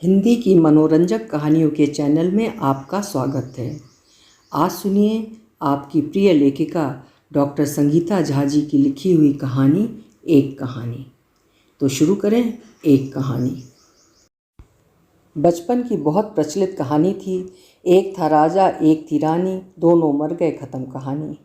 हिंदी की मनोरंजक कहानियों के चैनल में आपका स्वागत है। आज सुनिए आपकी प्रिय लेखिका डॉक्टर संगीता झा जी की लिखी हुई कहानी एक कहानी। तो शुरू करें एक कहानी। बचपन की बहुत प्रचलित कहानी थी, एक था राजा एक थी रानी, दोनों मर गए खत्म कहानी।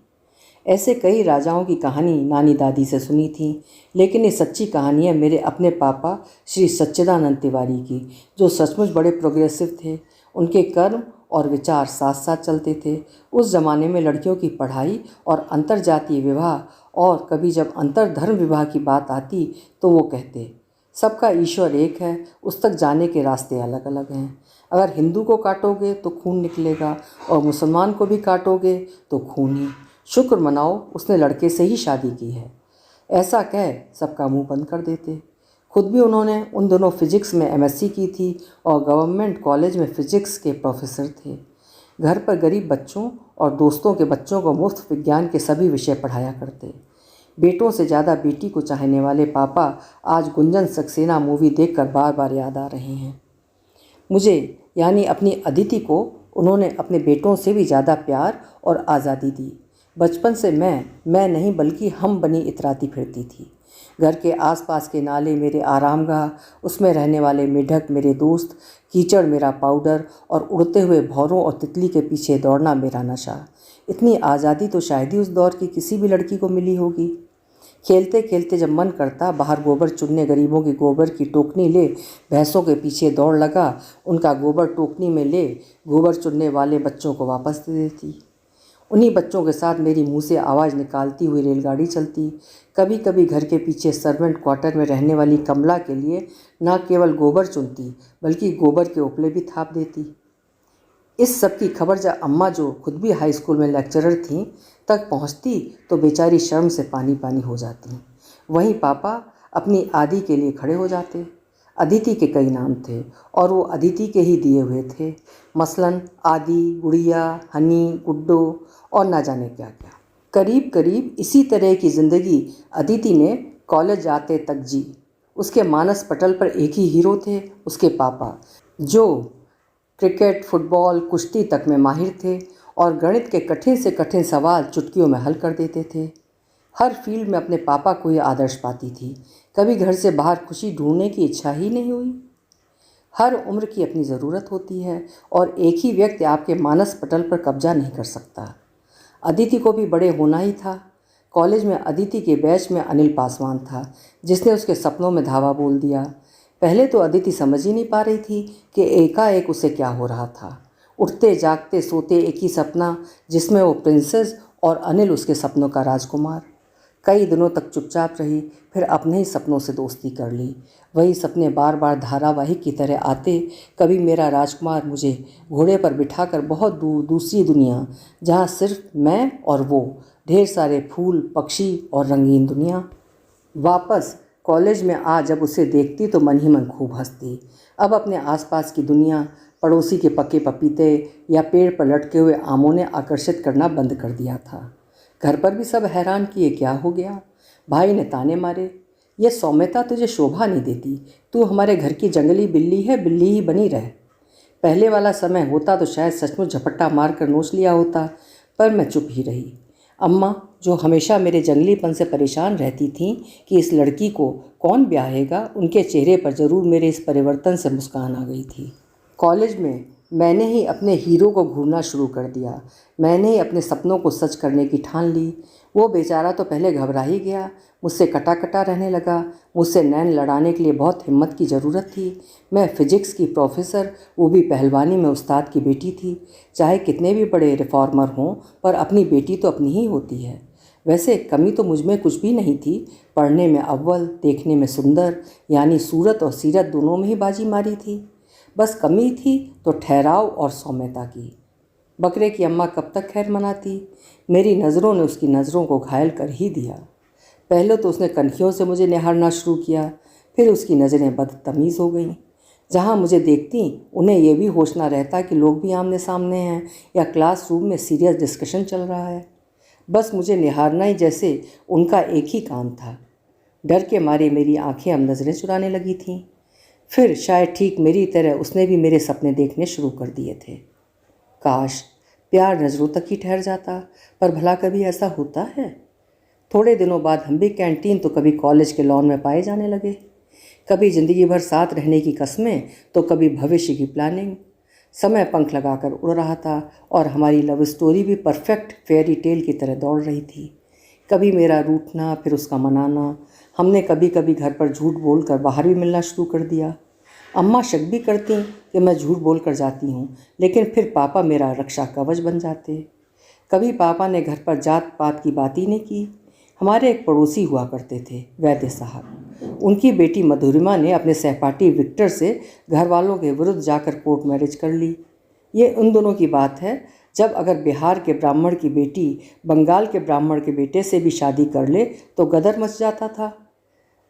ऐसे कई राजाओं की कहानी नानी दादी से सुनी थी, लेकिन ये सच्ची कहानी है मेरे अपने पापा श्री सच्चिदानंद तिवारी की, जो सचमुच बड़े प्रोग्रेसिव थे। उनके कर्म और विचार साथ साथ चलते थे। उस ज़माने में लड़कियों की पढ़ाई और अंतरजातीय विवाह, और कभी जब अंतरधर्म विवाह की बात आती तो वो कहते, सबका ईश्वर एक है, उस तक जाने के रास्ते अलग अलग हैं। अगर हिंदू को काटोगे तो खून निकलेगा, और मुसलमान को भी काटोगे तो खून ही। शुक्र मनाओ उसने लड़के से ही शादी की है। ऐसा कह सबका मुंह बंद कर देते। खुद भी उन्होंने उन दोनों फिजिक्स में एमएससी की थी और गवर्नमेंट कॉलेज में फिजिक्स के प्रोफेसर थे। घर पर गरीब बच्चों और दोस्तों के बच्चों को मुफ्त विज्ञान के सभी विषय पढ़ाया करते। बेटों से ज़्यादा बेटी को चाहने वाले पापा आज गुंजन सक्सेना मूवी देखकर बार बार याद आ रहे हैं। मुझे यानी अपनी अदिति को उन्होंने अपने बेटों से भी ज़्यादा प्यार और आज़ादी दी। बचपन से मैं नहीं बल्कि हम बनी इतराती फिरती थी। घर के आसपास के नाले मेरे आरामगाह, उसमें रहने वाले मेढक मेरे दोस्त, कीचड़ मेरा पाउडर, और उड़ते हुए भौरों और तितली के पीछे दौड़ना मेरा नशा। इतनी आज़ादी तो शायद ही उस दौर की किसी भी लड़की को मिली होगी। खेलते खेलते जब मन करता बाहर गोबर चुनने गरीबों की गोबर की टोकनी ले भैंसों के पीछे दौड़ लगा, उनका गोबर टोकनी में ले गोबर चुनने वाले बच्चों को वापस दे देती। उन्हीं बच्चों के साथ मेरी मुंह से आवाज़ निकालती हुई रेलगाड़ी चलती। कभी कभी घर के पीछे सर्वेंट क्वार्टर में रहने वाली कमला के लिए न केवल गोबर चुनती बल्कि गोबर के उपले भी थाप देती। इस सब की खबर जब अम्मा, जो खुद भी हाई स्कूल में लेक्चरर थीं, तक पहुंचती तो बेचारी शर्म से पानी पानी हो जाती। वहीं पापा अपनी आदि के लिए खड़े हो जाते। अदिति के कई नाम थे और वो अदिति के ही दिए हुए थे, मसलन आदि, गुड़िया, हनी, गुड्डो और ना जाने क्या क्या। करीब करीब इसी तरह की ज़िंदगी अदिति ने कॉलेज जाते तक जी। उसके मानस पटल पर एक ही हीरो थे, उसके पापा, जो क्रिकेट, फुटबॉल, कुश्ती तक में माहिर थे और गणित के कठिन से कठिन सवाल चुटकियों में हल कर देते थे। हर फील्ड में अपने पापा को ही आदर्श पाती थी। कभी घर से बाहर खुशी ढूंढने की इच्छा ही नहीं हुई। हर उम्र की अपनी ज़रूरत होती है और एक ही व्यक्ति आपके मानस पटल पर कब्जा नहीं कर सकता। अदिति को भी बड़े होना ही था। कॉलेज में अदिति के बैच में अनिल पासवान था, जिसने उसके सपनों में धावा बोल दिया। पहले तो अदिति समझ ही नहीं पा रही थी कि एकाएक उसे क्या हो रहा था। उठते जागते सोते एक ही सपना, जिसमें वो प्रिंसेस और अनिल उसके सपनों का राजकुमार। कई दिनों तक चुपचाप रही, फिर अपने ही सपनों से दोस्ती कर ली। वही सपने बार बार धारावाहिक की तरह आते। कभी मेरा राजकुमार मुझे घोड़े पर बिठाकर बहुत दूर दूसरी दुनिया, जहाँ सिर्फ मैं और वो, ढेर सारे फूल, पक्षी और रंगीन दुनिया। वापस कॉलेज में आ जब उसे देखती तो मन ही मन खूब हंसती। अब अपने आसपास की दुनिया, पड़ोसी के पके पपीते या पेड़ पर लटके हुए आमों ने आकर्षित करना बंद कर दिया था। घर पर भी सब हैरान किए, क्या हो गया। भाई ने ताने मारे, यह सौम्यता तुझे शोभा नहीं देती, तू हमारे घर की जंगली बिल्ली है, बिल्ली ही बनी रह। पहले वाला समय होता तो शायद सचमुच झपट्टा मार कर नोच लिया होता, पर मैं चुप ही रही। अम्मा, जो हमेशा मेरे जंगलीपन से परेशान रहती थीं कि इस लड़की को कौन ब्याहेगा, उनके चेहरे पर ज़रूर मेरे इस परिवर्तन से मुस्कान आ गई थी। कॉलेज में मैंने ही अपने हीरो को घूरना शुरू कर दिया। मैंने ही अपने सपनों को सच करने की ठान ली। वो बेचारा तो पहले घबरा ही गया, मुझसे कटा कटा रहने लगा। मुझसे नैन लड़ाने के लिए बहुत हिम्मत की ज़रूरत थी। मैं फिजिक्स की प्रोफेसर, वो भी पहलवानी में उस्ताद की बेटी थी। चाहे कितने भी बड़े रिफॉर्मर हों, पर अपनी बेटी तो अपनी ही होती है। वैसे कमी तो मुझ में कुछ भी नहीं थी। पढ़ने में अव्वल, देखने में सुंदर, यानी सूरत और सीरत दोनों में ही बाजी मारी थी। बस कमी थी तो ठहराव और सौम्यता की। बकरे की अम्मा कब तक खैर मनाती। मेरी नज़रों ने उसकी नज़रों को घायल कर ही दिया। पहले तो उसने कनखियों से मुझे निहारना शुरू किया, फिर उसकी नज़रें बदतमीज़ हो गईं। जहाँ मुझे देखती उन्हें यह भी होश ना रहता कि लोग भी आमने सामने हैं या क्लासरूम में सीरियस डिस्कशन चल रहा है। बस मुझे निहारना ही जैसे उनका एक ही काम था। डर के मारे मेरी आंखें अब नज़रें चुराने लगी थीं। फिर शायद ठीक मेरी तरह उसने भी मेरे सपने देखने शुरू कर दिए थे। काश प्यार नज़रों तक ही ठहर जाता, पर भला कभी ऐसा होता है? थोड़े दिनों बाद हम भी कैंटीन तो कभी कॉलेज के लॉन में पाए जाने लगे। कभी ज़िंदगी भर साथ रहने की कस्में तो कभी भविष्य की प्लानिंग। समय पंख लगाकर उड़ रहा था और हमारी लव स्टोरी भी परफेक्ट फेयरी टेल की तरह दौड़ रही थी। कभी मेरा रूठना, फिर उसका मनाना। हमने कभी कभी घर पर झूठ बोलकर बाहर भी मिलना शुरू कर दिया। अम्मा शक भी करती कि मैं झूठ बोल कर जाती हूँ, लेकिन फिर पापा मेरा रक्षा कवच बन जाते। कभी पापा ने घर पर जात पात की बात ही नहीं की। हमारे एक पड़ोसी हुआ करते थे, वैद्य साहब। उनकी बेटी मधुरिमा ने अपने सहपाठी विक्टर से घर वालों के विरुद्ध जाकर कोर्ट मैरिज कर ली। ये उन दोनों की बात है जब अगर बिहार के ब्राह्मण की बेटी बंगाल के ब्राह्मण के बेटे से भी शादी कर ले तो गदर मच जाता था।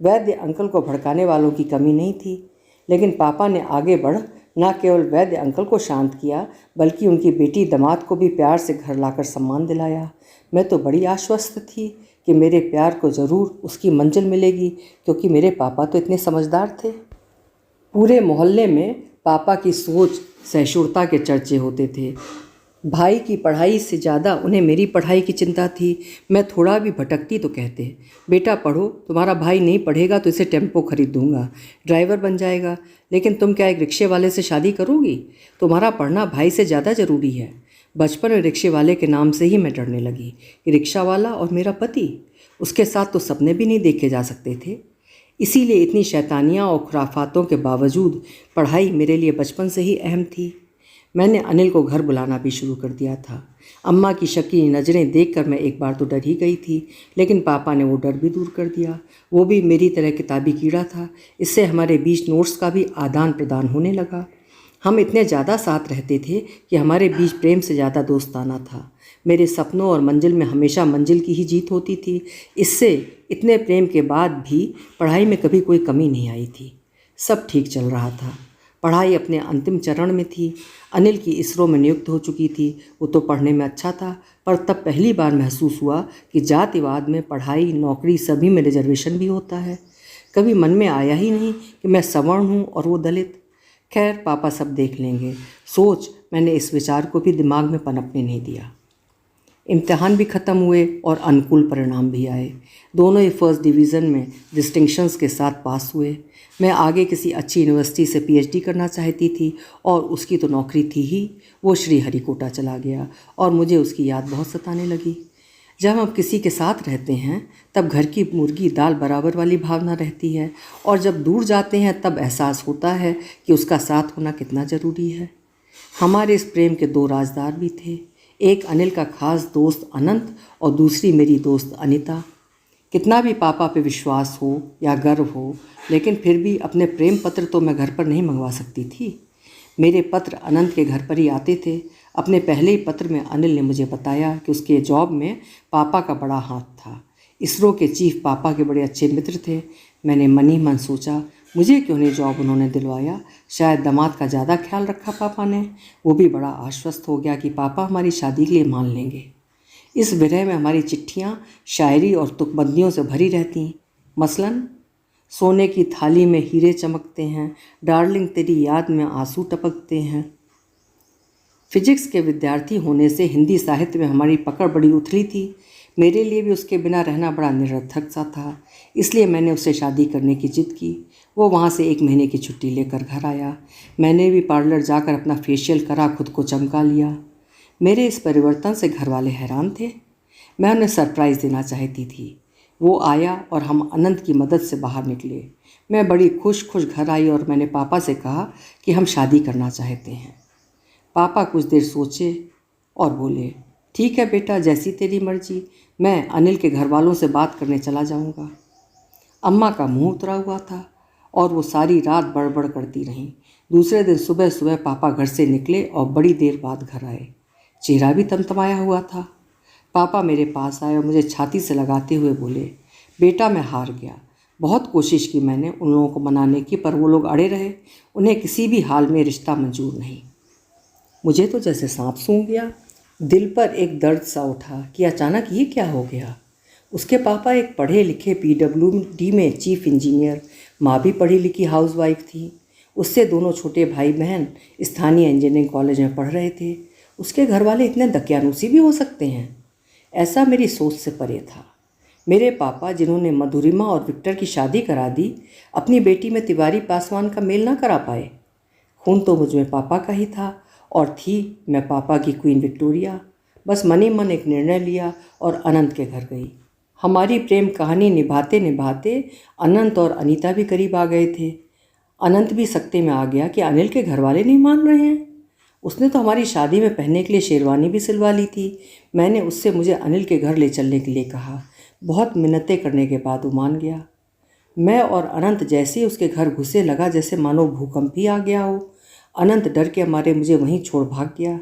वैद्य अंकल को भड़काने वालों की कमी नहीं थी, लेकिन पापा ने आगे बढ़ न केवल वैद्य अंकल को शांत किया, बल्कि उनकी बेटी दामाद को भी प्यार से घर लाकर सम्मान दिलाया। मैं तो बड़ी आश्वस्त थी कि मेरे प्यार को ज़रूर उसकी मंजिल मिलेगी, क्योंकि मेरे पापा तो इतने समझदार थे। पूरे मोहल्ले में पापा की सोच सहिष्णुता के चर्चे होते थे। भाई की पढ़ाई से ज़्यादा उन्हें मेरी पढ़ाई की चिंता थी। मैं थोड़ा भी भटकती तो कहते, बेटा पढ़ो, तुम्हारा भाई नहीं पढ़ेगा तो इसे टेम्पो खरीद दूंगा, ड्राइवर बन जाएगा। लेकिन तुम क्या एक रिक्शे वाले से शादी करोगी? तुम्हारा पढ़ना भाई से ज़्यादा ज़रूरी है। बचपन में रिक्शे वाले के नाम से ही मैं डरने लगी कि रिक्शा वाला और मेरा पति, उसके साथ तो सपने भी नहीं देखे जा सकते थे। इसीलिए इतनी शैतानियाँ और खुराफातों के बावजूद पढ़ाई मेरे लिए बचपन से ही अहम थी। मैंने अनिल को घर बुलाना भी शुरू कर दिया था। अम्मा की शकीली नज़रें देखकर मैं एक बार तो डर ही गई थी, लेकिन पापा ने वो डर भी दूर कर दिया। वो भी मेरी तरह किताबी कीड़ा था। इससे हमारे बीच नोट्स का भी आदान प्रदान होने लगा। हम इतने ज़्यादा साथ रहते थे कि हमारे बीच प्रेम से ज़्यादा दोस्ताना था। मेरे सपनों और मंजिल में हमेशा मंजिल की ही जीत होती थी। इससे इतने प्रेम के बाद भी पढ़ाई में कभी कोई कमी नहीं आई थी। सब ठीक चल रहा था। पढ़ाई अपने अंतिम चरण में थी। अनिल की इसरो में नियुक्त हो चुकी थी। वो तो पढ़ने में अच्छा था, पर तब पहली बार महसूस हुआ कि जातिवाद में पढ़ाई, नौकरी सभी में रिजर्वेशन भी होता है। कभी मन में आया ही नहीं कि मैं सवर्ण हूँ और वो दलित। खैर, पापा सब देख लेंगे सोच मैंने इस विचार को भी दिमाग में पनपने नहीं दिया। इम्तिहान भी ख़त्म हुए और अनुकूल परिणाम भी आए। दोनों ही फर्स्ट डिवीज़न में डिस्टिंक्शंस के साथ पास हुए। मैं आगे किसी अच्छी यूनिवर्सिटी से पीएचडी करना चाहती थी और उसकी तो नौकरी थी ही। वो श्रीहरिकोटा चला गया और मुझे उसकी याद बहुत सताने लगी। जब हम किसी के साथ रहते हैं तब घर की मुर्गी दाल बराबर वाली भावना रहती है, और जब दूर जाते हैं तब एहसास होता है कि उसका साथ होना कितना ज़रूरी है। हमारे इस प्रेम के दो राजदार भी थे। एक अनिल का खास दोस्त अनंत और दूसरी मेरी दोस्त अनीता। कितना भी पापा पे विश्वास हो या गर्व हो, लेकिन फिर भी अपने प्रेम पत्र तो मैं घर पर नहीं मंगवा सकती थी। मेरे पत्र अनंत के घर पर ही आते थे। अपने पहले ही पत्र में अनिल ने मुझे बताया कि उसके जॉब में पापा का बड़ा हाथ था। इसरो के चीफ पापा के बड़े अच्छे मित्र थे। मैंने मन ही मन सोचा, मुझे क्यों नहीं जॉब उन्होंने दिलवाया। शायद दामाद का ज़्यादा ख्याल रखा पापा ने। वो भी बड़ा आश्वस्त हो गया कि पापा हमारी शादी के लिए मान लेंगे। इस विरह में हमारी चिट्ठियाँ शायरी और तुकबंदियों से भरी रहती। मसलन, सोने की थाली में हीरे चमकते हैं, डार्लिंग तेरी याद में आंसू टपकते हैं। फिजिक्स के विद्यार्थी होने से हिंदी साहित्य में हमारी पकड़ बड़ी उथली थी। मेरे लिए भी उसके बिना रहना बड़ा निरर्थक सा था। इसलिए मैंने उससे शादी करने की जिद की। वो वहाँ से 1 महीने की छुट्टी लेकर घर आया। मैंने भी पार्लर जाकर अपना फेशियल करा, खुद को चमका लिया। मेरे इस परिवर्तन से घर वाले हैरान थे। मैं उन्हें सरप्राइज़ देना चाहती थी। वो आया और हम अनंत की मदद से बाहर निकले। मैं बड़ी खुश घर आई और मैंने पापा से कहा कि हम शादी करना चाहते हैं। पापा कुछ देर सोचे और बोले, ठीक है बेटा, जैसी तेरी मर्जी। मैं अनिल के घर वालों से बात करने चला जाऊंगा। अम्मा का मुंह उतरा हुआ था और वो सारी रात बड़बड़ करती रहीं। दूसरे दिन सुबह सुबह पापा घर से निकले और बड़ी देर बाद घर आए। चेहरा भी तमतमाया हुआ था। पापा मेरे पास आए और मुझे छाती से लगाते हुए बोले, बेटा मैं हार गया। बहुत कोशिश की मैंने उन लोगों को मनाने की, पर वो लोग अड़े रहे। उन्हें किसी भी हाल में रिश्ता मंजूर नहीं। मुझे तो जैसे सांप सूंघ गया। दिल पर एक दर्द सा उठा कि अचानक ये क्या हो गया। उसके पापा एक पढ़े लिखे PWD में चीफ इंजीनियर, माँ भी पढ़ी लिखी हाउसवाइफ थी। उससे दोनों छोटे भाई बहन स्थानीय इंजीनियरिंग कॉलेज में पढ़ रहे थे। उसके घर वाले इतने दकियानूसी भी हो सकते हैं, ऐसा मेरी सोच से परे था। मेरे पापा, जिन्होंने मधुरिमा और विक्टर की शादी करा दी, अपनी बेटी में तिवारी पासवान का मेल ना करा पाए। खून तो मुझ में पापा का ही था और थी मैं पापा की क्वीन विक्टोरिया। बस मन ही मन एक निर्णय लिया और अनंत के घर गई। हमारी प्रेम कहानी निभाते निभाते अनंत और अनीता भी करीब आ गए थे। अनंत भी सकते में आ गया कि अनिल के घर वाले नहीं मान रहे हैं। उसने तो हमारी शादी में पहनने के लिए शेरवानी भी सिलवा ली थी। मैंने उससे मुझे अनिल के घर ले चलने के लिए कहा। बहुत मिन्नतें करने के बाद वो मान गया। मैं और अनंत जैसे ही उसके घर घुसे, लगा जैसे मानो भूकंप ही आ गया हो। अनंत डर के मारे मुझे वहीं छोड़ भाग गया।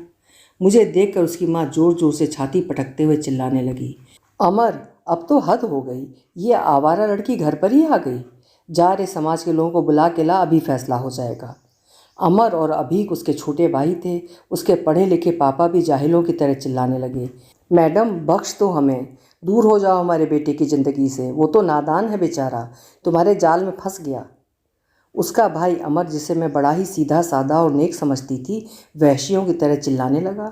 मुझे देखकर उसकी माँ जोर जोर से छाती पटकते हुए चिल्लाने लगी, अमर, अब तो हद हो गई। ये आवारा लड़की घर पर ही आ गई। जा रे, समाज के लोगों को बुला के ला, अभी फैसला हो जाएगा। अमर और अभीक उसके छोटे भाई थे। उसके पढ़े लिखे पापा भी जाहिलों की तरह चिल्लाने लगे, मैडम बख्श दो हमें, दूर हो जाओ हमारे बेटे की ज़िंदगी से, वो तो नादान है बेचारा, तुम्हारे जाल में फंस गया। उसका भाई अमर, जिसे मैं बड़ा ही सीधा साधा और नेक समझती थी, वहशियों की तरह चिल्लाने लगा,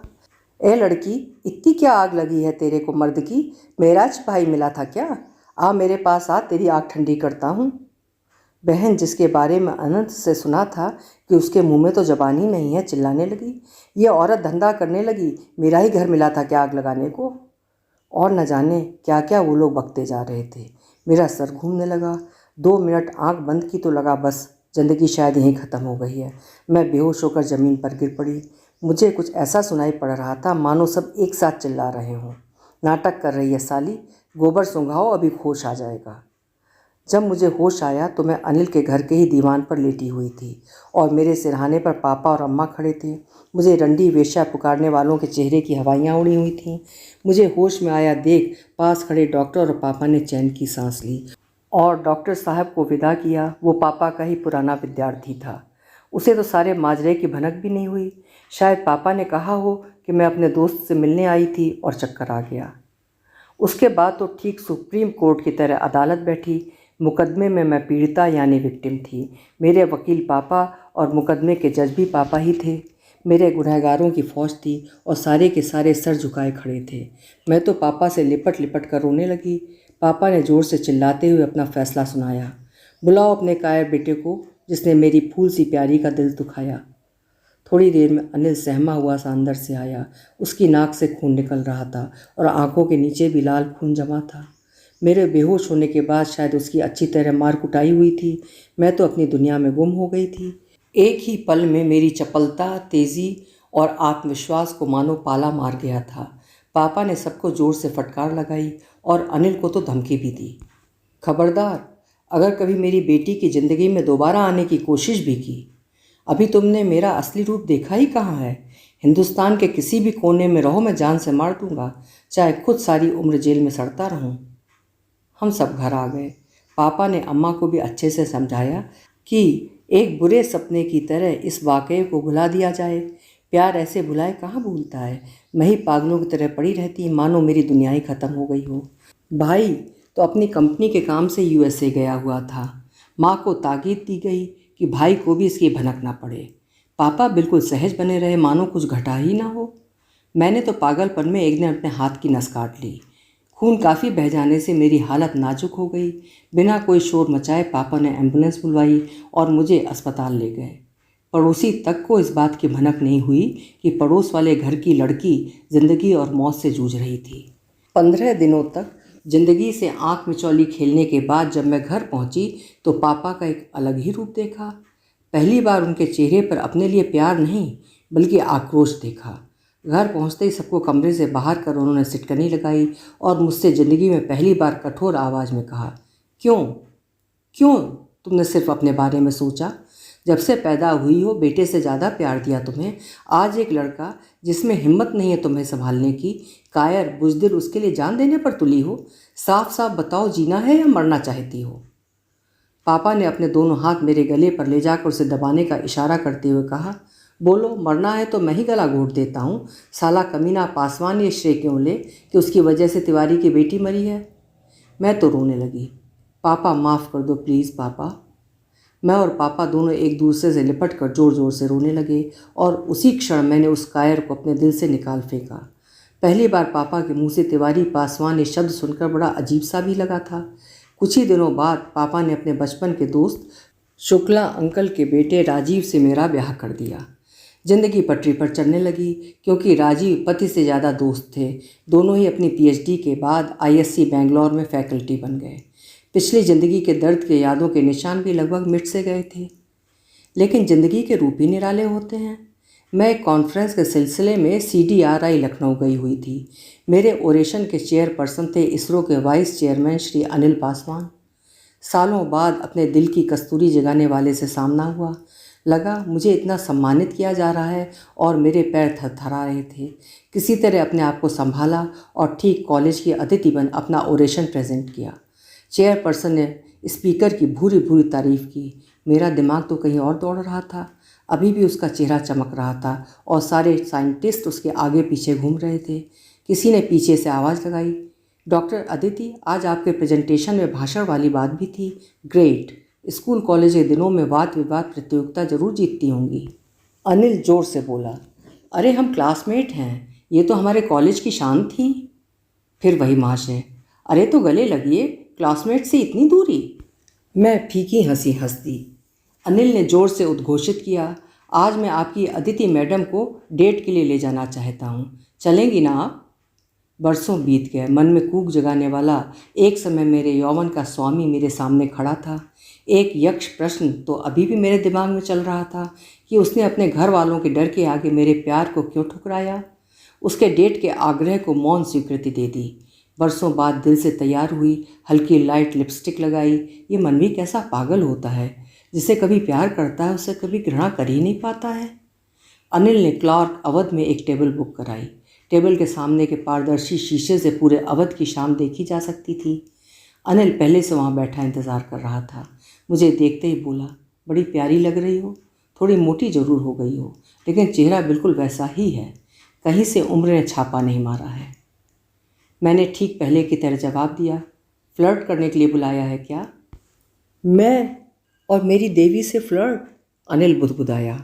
ए लड़की, इतनी क्या आग लगी है तेरे को मर्द की? मेरा भाई मिला था क्या? आ मेरे पास आ, तेरी आग ठंडी करता हूँ। बहन, जिसके बारे में अनंत से सुना था कि उसके मुंह में तो जबान ही नहीं है, चिल्लाने लगी, ये औरत धंधा करने लगी, मेरा ही घर मिला था क्या आग लगाने को? और न जाने क्या क्या वो लोग बकते जा रहे थे। मेरा सर घूमने लगा। 2 मिनट आंख बंद की तो लगा बस ज़िंदगी शायद यहीं ख़त्म हो गई है। मैं बेहोश होकर ज़मीन पर गिर पड़ी। मुझे कुछ ऐसा सुनाई पड़ रहा था मानो सब एक साथ चिल्ला रहे हों, नाटक कर रही है साली, गोबर सूंघाओ अभी होश आ जाएगा। जब मुझे होश आया तो मैं अनिल के घर के ही दीवान पर लेटी हुई थी और मेरे सिरहाने पर पापा और अम्मा खड़े थे। मुझे रंडी वेश्या पुकारने वालों के चेहरे की हवाइयाँ उड़ी हुई थीं। मुझे होश में आया देख पास खड़े डॉक्टर और पापा ने चैन की सांस ली और डॉक्टर साहब को विदा किया। वो पापा का ही पुराना विद्यार्थी था। उसे तो सारे माजरे की भनक भी नहीं हुई। शायद पापा ने कहा हो कि मैं अपने दोस्त से मिलने आई थी और चक्कर आ गया। उसके बाद तो ठीक सुप्रीम कोर्ट की तरह अदालत बैठी। मुकदमे में मैं पीड़िता यानी विक्टिम थी। मेरे वकील पापा और मुकदमे के जज भी पापा ही थे। मेरे गुनहगारों की फ़ौज थी और सारे के सारे सर झुकाए खड़े थे। मैं तो पापा से लिपट लिपट कर रोने लगी। पापा ने ज़ोर से चिल्लाते हुए अपना फ़ैसला सुनाया, बुलाओ अपने कायर बेटे को जिसने मेरी फूल सी प्यारी का दिल दुखाया। थोड़ी देर में अनिल सहमा हुआ सा अंदर से आया। उसकी नाक से खून निकल रहा था और आंखों के नीचे भी लाल खून जमा था। मेरे बेहोश होने के बाद शायद उसकी अच्छी तरह मार कुटाई हुई थी। मैं तो अपनी दुनिया में गुम हो गई थी। एक ही पल में मेरी चपलता, तेज़ी और आत्मविश्वास को मानो पाला मार गया था। पापा ने सबको ज़ोर से फटकार लगाई और अनिल को तो धमकी भी दी, खबरदार, अगर कभी मेरी बेटी की ज़िंदगी में दोबारा आने की कोशिश भी की, अभी तुमने मेरा असली रूप देखा ही कहाँ है। हिंदुस्तान के किसी भी कोने में रहो, मैं जान से मार दूंगा, चाहे खुद सारी उम्र जेल में सड़ता रहूं। हम सब घर आ गए। पापा ने अम्मा को भी अच्छे से समझाया कि एक बुरे सपने की तरह इस वाक़ये को भुला दिया जाए। प्यार ऐसे भुलाए कहाँ भूलता है। मैं ही पागलों की तरह पड़ी रहती, मानो मेरी दुनिया ही ख़त्म हो गई हो। भाई तो अपनी कंपनी के काम से यूएसए गया हुआ था। माँ को ताकीद दी गई कि भाई को भी इसकी भनक ना पड़े। पापा बिल्कुल सहज बने रहे, मानो कुछ घटा ही ना हो। मैंने तो पागलपन में एक दिन अपने हाथ की नस काट ली। खून काफ़ी बह जाने से मेरी हालत नाजुक हो गई। बिना कोई शोर मचाए पापा ने एम्बुलेंस बुलवाई और मुझे अस्पताल ले गए। पड़ोसी तक को इस बात की भनक नहीं हुई कि पड़ोस वाले घर की लड़की ज़िंदगी और मौत से जूझ रही थी। 15 दिनों तक ज़िंदगी से आंख मिचौली खेलने के बाद जब मैं घर पहुंची तो पापा का एक अलग ही रूप देखा। पहली बार उनके चेहरे पर अपने लिए प्यार नहीं बल्कि आक्रोश देखा। घर पहुंचते ही सबको कमरे से बाहर कर उन्होंने सिटकनी लगाई और मुझसे ज़िंदगी में पहली बार कठोर आवाज़ में कहा, क्यों क्यों तुमने सिर्फ अपने बारे में सोचा? जब से पैदा हुई हो बेटे से ज़्यादा प्यार दिया तुम्हें। आज एक लड़का जिसमें हिम्मत नहीं है तुम्हें संभालने की, कायर बुज़दिल, उसके लिए जान देने पर तुली हो। साफ साफ बताओ, जीना है या मरना चाहती हो? पापा ने अपने दोनों हाथ मेरे गले पर ले जाकर उसे दबाने का इशारा करते हुए कहा, बोलो, मरना है तो मैं ही गला घोट देता हूँ। साला कमीना पासवान ये श्रेय क्यों ले कि उसकी वजह से तिवारी की बेटी मरी है? मैं तो रोने लगी। पापा माफ़ कर दो प्लीज़ पापा। मैं और पापा दोनों एक दूसरे से लिपट कर ज़ोर ज़ोर से रोने लगे और उसी क्षण मैंने उस कायर को अपने दिल से निकाल फेंका। पहली बार पापा के मुंह से तिवारी पासवान ये शब्द सुनकर बड़ा अजीब सा भी लगा था। कुछ ही दिनों बाद पापा ने अपने बचपन के दोस्त शुक्ला अंकल के बेटे राजीव से मेरा ब्याह कर दिया। जिंदगी पटरी पर चलने लगी क्योंकि राजीव पति से ज़्यादा दोस्त थे। दोनों ही अपनी पीएचडी के बाद आईएससी बेंगलोर में फैकल्टी बन गए। पिछली ज़िंदगी के दर्द के यादों के निशान भी लगभग मिट से गए थे, लेकिन ज़िंदगी के रूप ही निराले होते हैं। मैं एक कॉन्फ्रेंस के सिलसिले में CDRI लखनऊ गई हुई थी। मेरे ओरेशन के चेयरपर्सन थे इसरो के वाइस चेयरमैन श्री अनिल पासवान। सालों बाद अपने दिल की कस्तूरी जगाने वाले से सामना हुआ। लगा मुझे इतना सम्मानित किया जा रहा है और मेरे पैर थरथरा रहे थे। किसी तरह अपने आप को संभाला और ठीक कॉलेज की अतिथि बन अपना ओरेशन प्रेजेंट किया। चेयरपर्सन ने स्पीकर की भूरी भूरी तारीफ़ की। मेरा दिमाग तो कहीं और दौड़ रहा था। अभी भी उसका चेहरा चमक रहा था और सारे साइंटिस्ट उसके आगे पीछे घूम रहे थे। किसी ने पीछे से आवाज़ लगाई, डॉक्टर अदिति, आज आपके प्रेजेंटेशन में भाषण वाली बात भी थी। ग्रेट, स्कूल कॉलेज के दिनों में वाद विवाद प्रतियोगिता जरूर जीतती होंगी। अनिल जोर से बोला, अरे हम क्लासमेट हैं, ये तो हमारे कॉलेज की शान थी। फिर वही महाशय, अरे तो गले लगिए, क्लासमेट से इतनी दूरी। मैं फीकी हंसी हंस दी। अनिल ने जोर से उद्घोषित किया, आज मैं आपकी अदिति मैडम को डेट के लिए ले जाना चाहता हूँ, चलेंगी ना आप? बरसों बीत गए। मन में कूक जगाने वाला एक समय मेरे यौवन का स्वामी मेरे सामने खड़ा था। एक यक्ष प्रश्न तो अभी भी मेरे दिमाग में चल रहा था कि उसने अपने घर वालों के डर के आगे मेरे प्यार को क्यों ठुकराया। उसके डेट के आग्रह को मौन स्वीकृति दे दी। बरसों बाद दिल से तैयार हुई, हल्की लाइट लिपस्टिक लगाई। ये मन भी कैसा पागल होता है, जिसे कभी प्यार करता है उसे कभी घृणा कर ही नहीं पाता है। अनिल ने क्लार्क अवध में एक टेबल बुक कराई। टेबल के सामने के पारदर्शी शीशे से पूरे अवध की शाम देखी जा सकती थी। अनिल पहले से वहाँ बैठा इंतज़ार कर रहा था। मुझे देखते ही बोला, बड़ी प्यारी लग रही हो, थोड़ी मोटी ज़रूर हो गई हो, लेकिन चेहरा बिल्कुल वैसा ही है, कहीं से उम्र ने छापा नहीं मारा है। मैंने ठीक पहले की तरह जवाब दिया, फ्लर्ट करने के लिए बुलाया है क्या? मैं और मेरी देवी से फ्लर्ट? अनिल बुदबुदाया।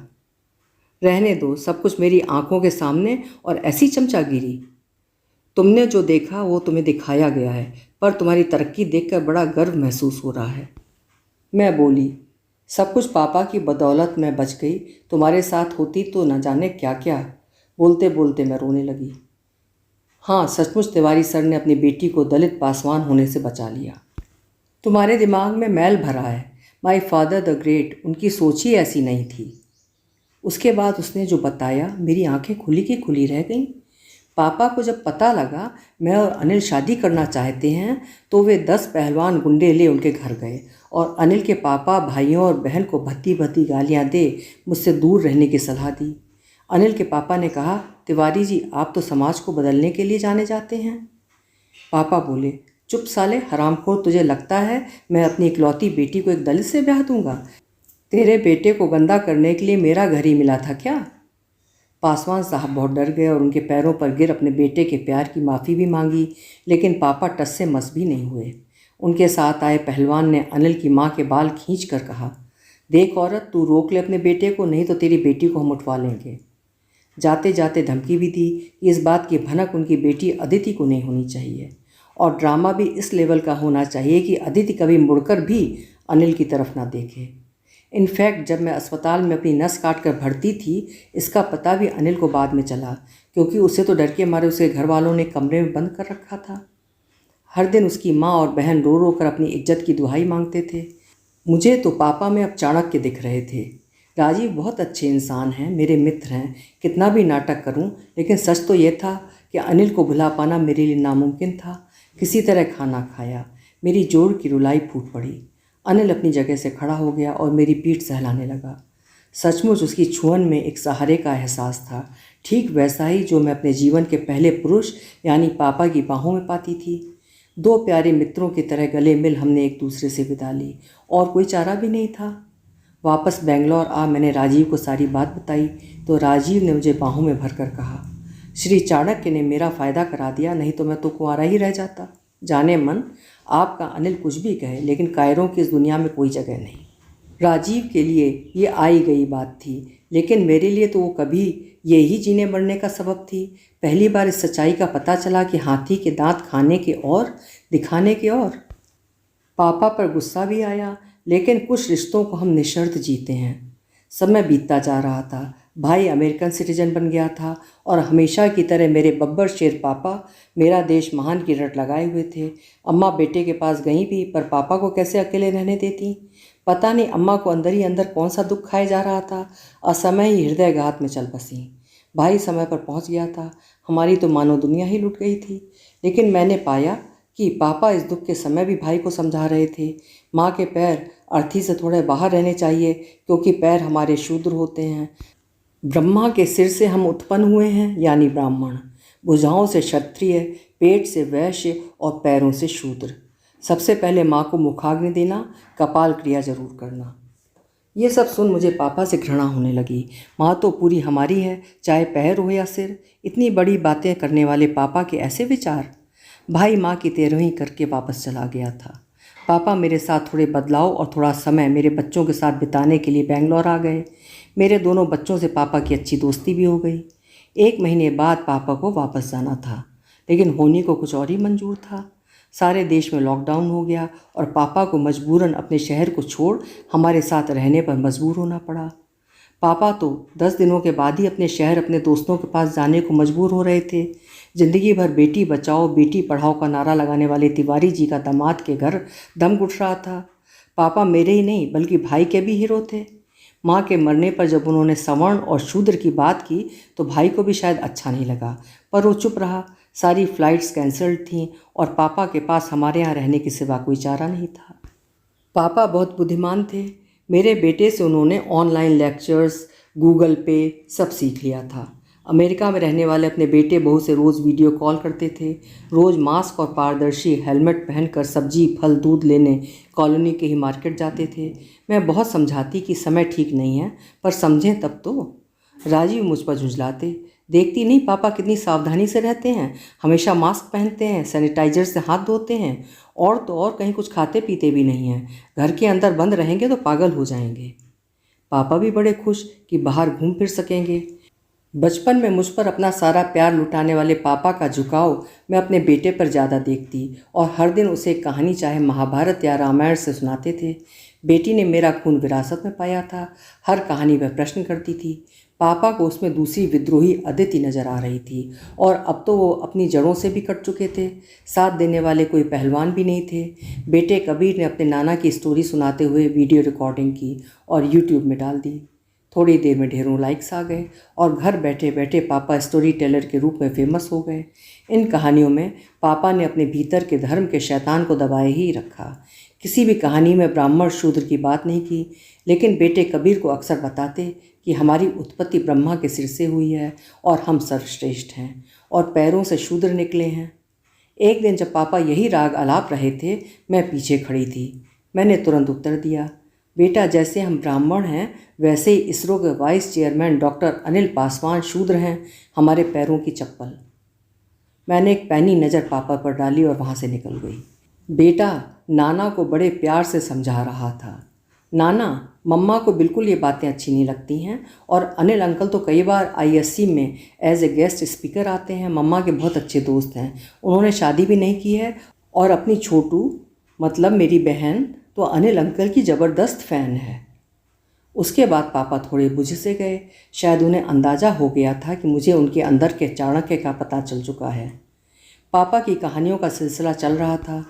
रहने दो, सब कुछ मेरी आंखों के सामने और ऐसी चमचागिरी। तुमने जो देखा वो तुम्हें दिखाया गया है, पर तुम्हारी तरक्की देखकर बड़ा गर्व महसूस हो रहा है। मैं बोली, सब कुछ पापा की बदौलत मैं बच गई, तुम्हारे साथ होती तो न जाने क्या क्या। बोलते बोलते मैं रोने लगी। हाँ, सचमुच तिवारी सर ने अपनी बेटी को दलित पासवान होने से बचा लिया। तुम्हारे दिमाग में मैल भरा है। माई फादर द ग्रेट, उनकी सोच ही ऐसी नहीं थी। उसके बाद उसने जो बताया, मेरी आंखें खुली की खुली रह गईं। पापा को जब पता लगा मैं और अनिल शादी करना चाहते हैं तो वे 10 पहलवान गुंडे ले उनके घर गए और अनिल के पापा भाइयों और बहन को भद्दी भद्दी गालियाँ दे मुझसे दूर रहने की सलाह दी। अनिल के पापा ने कहा, तिवारी जी, आप तो समाज को बदलने के लिए जाने जाते हैं। पापा बोले, चुप साले हरामखोर, तुझे लगता है मैं अपनी इकलौती बेटी को एक दलित से ब्याह दूंगा? तेरे बेटे को गंदा करने के लिए मेरा घर ही मिला था क्या? पासवान साहब बहुत डर गए और उनके पैरों पर गिर अपने बेटे के प्यार की माफ़ी भी मांगी, लेकिन पापा टस से मस भी नहीं हुए। उनके साथ आए पहलवान ने अनिल की माँ के बाल खींच कर कहा, देख औरत, तू रोक ले अपने बेटे को, नहीं तो तेरी बेटी को हम उठवा लेंगे। जाते जाते धमकी भी दी कि इस बात की भनक उनकी बेटी अदिति को नहीं होनी चाहिए और ड्रामा भी इस लेवल का होना चाहिए कि अदिति कभी मुड़कर भी अनिल की तरफ ना देखे। इनफैक्ट जब मैं अस्पताल में अपनी नस काट कर भर्ती थी, इसका पता भी अनिल को बाद में चला, क्योंकि उसे तो डर के मारे उसके घर वालों ने कमरे में बंद कर रखा था। हर दिन उसकी माँ और बहन रो रो कर अपनी इज्जत की दुहाई मांगते थे। मुझे तो पापा में अब चाणक्य दिख रहे थे। राजीव बहुत अच्छे इंसान हैं, मेरे मित्र हैं, कितना भी नाटक करूं, लेकिन सच तो ये था कि अनिल को भुला पाना मेरे लिए नामुमकिन था। किसी तरह खाना खाया, मेरी जोर की रुलाई फूट पड़ी। अनिल अपनी जगह से खड़ा हो गया और मेरी पीठ सहलाने लगा। सचमुच उसकी छुअन में एक सहारे का एहसास था, ठीक वैसा ही जो मैं अपने जीवन के पहले पुरुष यानी पापा की बाहों में पाती थी। 2 प्यारे मित्रों की तरह गले मिल हमने एक दूसरे से विदा ली और कोई चारा भी नहीं था। वापस बेंगलोर आ मैंने राजीव को सारी बात बताई तो राजीव ने मुझे बाहों में भरकर कहा, श्री चाणक्य ने मेरा फ़ायदा करा दिया, नहीं तो मैं तो कुंवारा ही रह जाता। जाने मन, आपका अनिल कुछ भी कहे, लेकिन कायरों की इस दुनिया में कोई जगह नहीं। राजीव के लिए ये आई गई बात थी, लेकिन मेरे लिए तो वो कभी ये ही जीने मरने का सबब थी। पहली बार इस सच्चाई का पता चला कि हाथी के दांत खाने के और दिखाने के और। पापा पर गुस्सा भी आया, लेकिन कुछ रिश्तों को हम निशर्त जीते हैं। समय बीतता जा रहा था। भाई अमेरिकन सिटीजन बन गया था और हमेशा की तरह मेरे बब्बर शेर पापा मेरा देश महान की रट लगाए हुए थे। अम्मा बेटे के पास गई भी, पर पापा को कैसे अकेले रहने देती। पता नहीं अम्मा को अंदर ही अंदर कौन सा दुख खाए जा रहा था। असमय ही हृदयघात में चल बसी। भाई समय पर पहुंच गया था। हमारी तो मानो दुनिया ही लुट गई थी। लेकिन मैंने पाया कि पापा इस दुख के समय भी भाई को समझा रहे थे। माँ के पैर अर्थी से थोड़े बाहर रहने चाहिए, क्योंकि पैर हमारे शूद्र होते हैं। ब्रह्मा के सिर से हम उत्पन्न हुए हैं, यानी ब्राह्मण। भुजाओं से क्षत्रिय, पेट से वैश्य और पैरों से शूद्र। सबसे पहले माँ को मुखाग्नि देना, कपाल क्रिया जरूर करना। ये सब सुन मुझे पापा से घृणा होने लगी। माँ तो पूरी हमारी है, चाहे पैर हो या सिर। इतनी बड़ी बातें करने वाले पापा के ऐसे विचार। भाई माँ की तेरहवीं करके वापस चला गया था। पापा मेरे साथ थोड़े बदलाव और थोड़ा समय मेरे बच्चों के साथ बिताने के लिए बेंगलोर आ गए। मेरे दोनों बच्चों से पापा की अच्छी दोस्ती भी हो गई। 1 महीने बाद पापा को वापस जाना था, लेकिन होनी को कुछ और ही मंजूर था। सारे देश में लॉकडाउन हो गया और पापा को मजबूरन अपने शहर को छोड़ हमारे साथ रहने पर मजबूर होना पड़ा। पापा तो 10 दिनों के बाद ही अपने शहर अपने दोस्तों के पास जाने को मजबूर हो रहे थे। जिंदगी भर बेटी बचाओ बेटी पढ़ाओ का नारा लगाने वाले तिवारी जी का दामाद के घर दम घुट रहा था। पापा मेरे ही नहीं बल्कि भाई के भी हीरो थे। माँ के मरने पर जब उन्होंने सवर्ण और शूद्र की बात की तो भाई को भी शायद अच्छा नहीं लगा, पर वो चुप रहा। सारी फ्लाइट्स कैंसल्ड थीं और पापा के पास हमारे यहाँ रहने के सिवा कोई चारा नहीं था। पापा बहुत बुद्धिमान थे। मेरे बेटे से उन्होंने ऑनलाइन लेक्चर्स, गूगल पे सब सीख लिया था। अमेरिका में रहने वाले अपने बेटे बहू से रोज़ वीडियो कॉल करते थे। रोज़ मास्क और पारदर्शी हेलमेट पहनकर सब्जी फल दूध लेने कॉलोनी के ही मार्केट जाते थे। मैं बहुत समझाती कि समय ठीक नहीं है, पर समझें तब तो। राजीव मुझ पर झुंझलाते, देखती नहीं पापा कितनी सावधानी से रहते हैं, हमेशा मास्क पहनते हैं, सैनिटाइजर से हाथ धोते हैं, और तो और कहीं कुछ खाते पीते भी नहीं हैं। घर के अंदर बंद रहेंगे तो पागल हो जाएंगे। पापा भी बड़े खुश कि बाहर घूम फिर सकेंगे। बचपन में मुझ पर अपना सारा प्यार लुटाने वाले पापा का झुकाव मैं अपने बेटे पर ज़्यादा देखती और हर दिन उसे एक कहानी चाहे महाभारत या रामायण से सुनाते थे। बेटी ने मेरा खून विरासत में पाया था। हर कहानी वह प्रश्न करती थी। पापा को उसमें दूसरी विद्रोही अदिति नजर आ रही थी, और अब तो वो अपनी जड़ों से भी कट चुके थे। साथ देने वाले कोई पहलवान भी नहीं थे। बेटे कबीर ने अपने नाना की स्टोरी सुनाते हुए वीडियो रिकॉर्डिंग की और यूट्यूब में डाल दी। थोड़ी देर में ढेरों लाइक्स आ गए और घर बैठे बैठे पापा स्टोरी टेलर के रूप में फेमस हो गए। इन कहानियों में पापा ने अपने भीतर के धर्म के शैतान को दबाए ही रखा। किसी भी कहानी में ब्राह्मण शूद्र की बात नहीं की, लेकिन बेटे कबीर को अक्सर बताते कि हमारी उत्पत्ति ब्रह्मा के सिर से हुई है और हम सर्वश्रेष्ठ हैं और पैरों से शूद्र निकले हैं। एक दिन जब पापा यही राग आलाप रहे थे, मैं पीछे खड़ी थी। मैंने तुरंत उत्तर दिया, बेटा जैसे हम ब्राह्मण हैं वैसे ही इसरो के vice chairman doctor Anil Paswan शूद्र हैं, हमारे पैरों की चप्पल। मैंने एक पैनी नज़र पापा पर डाली और वहाँ से निकल गई। बेटा नाना को बड़े प्यार से समझा रहा था। नाना, मम्मा को बिल्कुल ये बातें अच्छी नहीं लगती हैं और अनिल अंकल तो कई बार ISC में एज ए गेस्ट स्पीकर आते हैं। मम्मा के बहुत अच्छे दोस्त हैं। उन्होंने शादी भी नहीं की है और अपनी छोटू मतलब मेरी बहन तो अनिल अंकल की ज़बरदस्त फ़ैन है। उसके बाद पापा थोड़े बुझ से गए। शायद उन्हें अंदाज़ा हो गया था कि मुझे उनके अंदर के चाणक्य का पता चल चुका है। पापा की कहानियों का सिलसिला चल रहा था।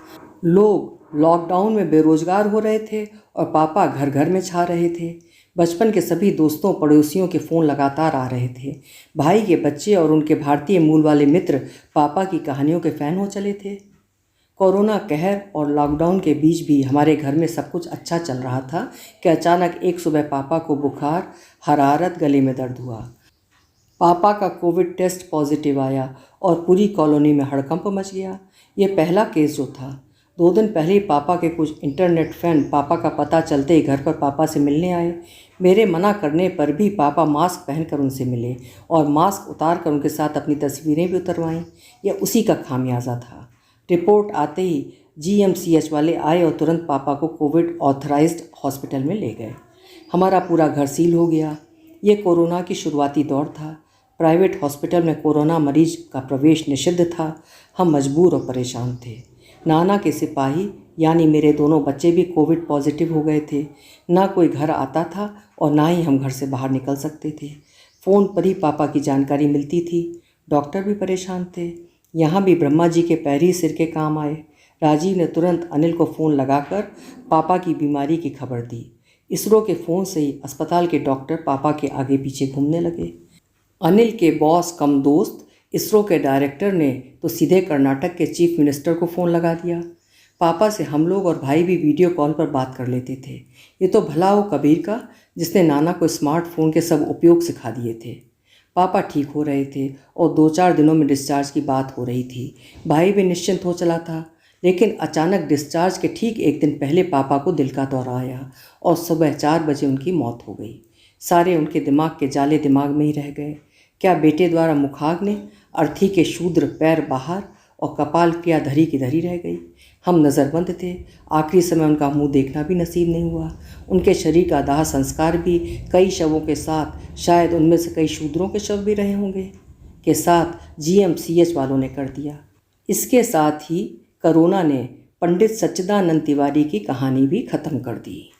लोग लॉकडाउन में बेरोजगार हो रहे थे और पापा घर घर में छा रहे थे। बचपन के सभी दोस्तों पड़ोसियों के फ़ोन लगातार आ रहे थे। भाई के बच्चे और उनके भारतीय मूल वाले मित्र पापा की कहानियों के फ़ैन हो चले थे। कोरोना कहर और लॉकडाउन के बीच भी हमारे घर में सब कुछ अच्छा चल रहा था कि अचानक एक सुबह पापा को बुखार, हरारत, गले में दर्द हुआ। पापा का कोविड टेस्ट पॉजिटिव आया और पूरी कॉलोनी में हड़कंप मच गया। ये पहला केस जो था। 2 दिन पहले ही पापा के कुछ इंटरनेट फ्रेंड पापा का पता चलते ही घर पर पापा से मिलने आए। मेरे मना करने पर भी पापा मास्क पहनकर उनसे मिले और मास्क उतार कर उनके साथ अपनी तस्वीरें भी उतरवाईं। यह उसी का खामियाजा था। रिपोर्ट आते ही जीएमसीएच वाले आए और तुरंत पापा को कोविड ऑथराइज्ड हॉस्पिटल में ले गए। हमारा पूरा घर सील हो गया। ये कोरोना की शुरुआती दौर था। प्राइवेट हॉस्पिटल में कोरोना मरीज का प्रवेश निषिद्ध था। हम मजबूर और परेशान थे। नाना के सिपाही यानी मेरे दोनों बच्चे भी कोविड पॉजिटिव हो गए थे। ना कोई घर आता था और ना ही हम घर से बाहर निकल सकते थे। फ़ोन पर ही पापा की जानकारी मिलती थी। डॉक्टर भी परेशान थे। यहाँ भी ब्रह्मा जी के पैर ही सिर के काम आए। राजीव ने तुरंत अनिल को फ़ोन लगाकर पापा की बीमारी की खबर दी। इसरो के फ़ोन से ही अस्पताल के डॉक्टर पापा के आगे पीछे घूमने लगे। अनिल के बॉस कम दोस्त इसरो के डायरेक्टर ने तो सीधे कर्नाटक के चीफ मिनिस्टर को फ़ोन लगा दिया। पापा से हम लोग और भाई भी वीडियो कॉल पर बात कर लेते थे। ये तो भला हो कबीर का जिसने नाना को स्मार्टफोन के सब उपयोग सिखा दिए थे। पापा ठीक हो रहे थे और 2-4 दिनों में डिस्चार्ज की बात हो रही थी। भाई भी निश्चिंत हो चला था। लेकिन अचानक डिस्चार्ज के ठीक एक दिन पहले पापा को दिल का दौरा आया और सुबह 4 बजे उनकी मौत हो गई। सारे उनके दिमाग के जाले दिमाग में ही रह गए। क्या बेटे द्वारा मुखाग्नि, अर्थी के शूद्र पैर बाहर और कपाल क्रिया धरी की धरी रह गई। हम नज़रबंद थे। आखिरी समय उनका मुंह देखना भी नसीब नहीं हुआ। उनके शरीर का दाह संस्कार भी कई शवों के साथ, शायद उनमें से कई शूद्रों के शव भी रहे होंगे, के साथ जीएमसीएच वालों ने कर दिया। इसके साथ ही कोरोना ने पंडित सच्चिदानंद तिवारी की कहानी भी ख़त्म कर दी।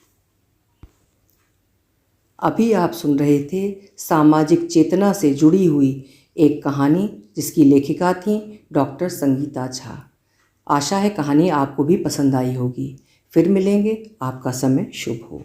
अभी आप सुन रहे थे सामाजिक चेतना से जुड़ी हुई एक कहानी जिसकी लेखिका थी डॉक्टर संगीता झा। आशा है कहानी आपको भी पसंद आई होगी। फिर मिलेंगे। आपका समय शुभ हो।